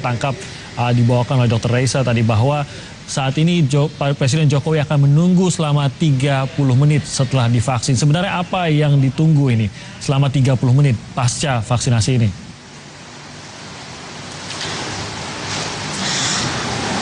tangkap dibawakan oleh Dr. Raisa tadi bahwa saat ini Presiden Jokowi akan menunggu selama 30 menit setelah divaksin. Sebenarnya apa yang ditunggu ini selama 30 menit pasca vaksinasi ini?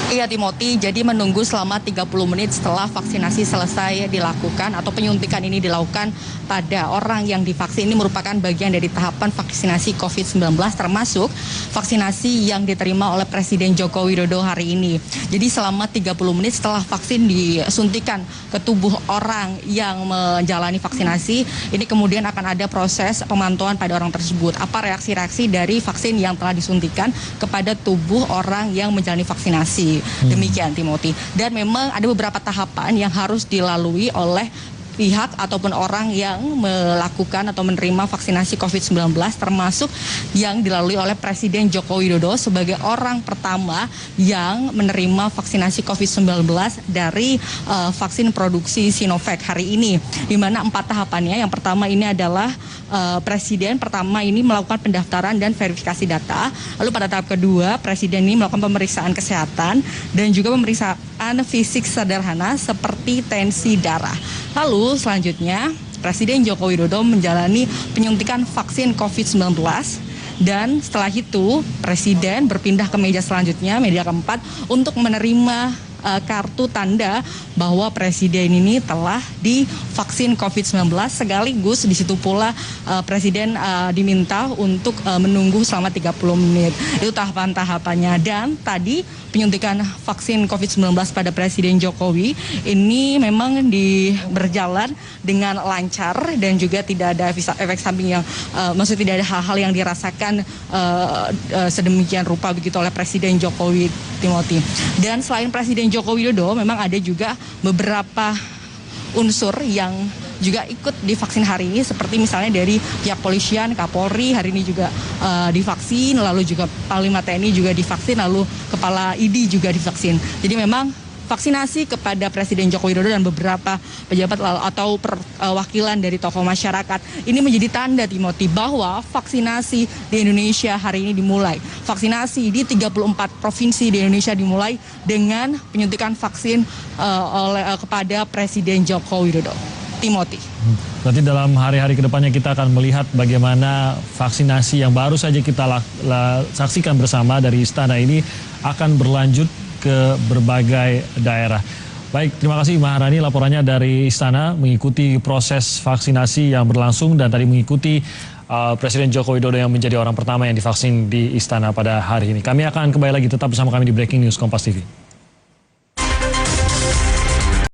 Iya Timothy, jadi menunggu selama 30 menit setelah vaksinasi selesai dilakukan atau penyuntikan ini dilakukan pada orang yang divaksin. Ini merupakan bagian dari tahapan vaksinasi COVID-19 termasuk vaksinasi yang diterima oleh Presiden Joko Widodo hari ini. Jadi selama 30 menit setelah vaksin disuntikan ke tubuh orang yang menjalani vaksinasi, ini kemudian akan ada proses pemantauan pada orang tersebut. Apa reaksi-reaksi dari vaksin yang telah disuntikan kepada tubuh orang yang menjalani vaksinasi. Demikian Timothy. Dan memang ada beberapa tahapan yang harus dilalui oleh pihak ataupun orang yang melakukan atau menerima vaksinasi COVID-19 termasuk yang dilalui oleh Presiden Joko Widodo sebagai orang pertama yang menerima vaksinasi COVID-19 dari vaksin produksi Sinovac hari ini, di mana 4 tahapannya. Yang pertama ini adalah Presiden pertama ini melakukan pendaftaran dan verifikasi data. Lalu pada tahap kedua Presiden ini melakukan pemeriksaan kesehatan dan juga pemeriksaan fisik sederhana seperti tensi darah. Lalu selanjutnya Presiden Joko Widodo menjalani penyuntikan vaksin COVID-19 dan setelah itu Presiden berpindah ke meja selanjutnya, meja keempat, untuk menerima kartu tanda bahwa Presiden ini telah divaksin COVID-19 sekaligus di situ pula Presiden diminta untuk menunggu selama 30 menit. Itu tahapan-tahapannya. Dan tadi penyuntikan vaksin COVID-19 pada Presiden Jokowi ini memang berjalan dengan lancar dan juga tidak ada efek samping yang maksudnya tidak ada hal-hal yang dirasakan sedemikian rupa begitu oleh Presiden Jokowi, Timothy. Dan selain Presiden Joko Widodo, memang ada juga beberapa unsur yang juga ikut divaksin hari ini, seperti misalnya dari pihak polisian, Kapolri hari ini juga divaksin, lalu juga Panglima TNI juga divaksin, lalu Kepala ID juga divaksin. Jadi memang vaksinasi kepada Presiden Joko Widodo dan beberapa pejabat atau perwakilan dari tokoh masyarakat ini menjadi tanda, Timothy, bahwa vaksinasi di Indonesia hari ini dimulai. Vaksinasi di 34 provinsi di Indonesia dimulai dengan penyuntikan vaksin kepada Presiden Joko Widodo. Timothy. Berarti dalam hari-hari kedepannya kita akan melihat bagaimana vaksinasi yang baru saja kita saksikan bersama dari Istana ini akan berlanjut ke berbagai daerah. Baik, terima kasih Maharani laporannya dari Istana mengikuti proses vaksinasi yang berlangsung dan tadi mengikuti Presiden Joko Widodo yang menjadi orang pertama yang divaksin di Istana pada hari ini. Kami akan kembali lagi tetap bersama kami di Breaking News Kompas TV.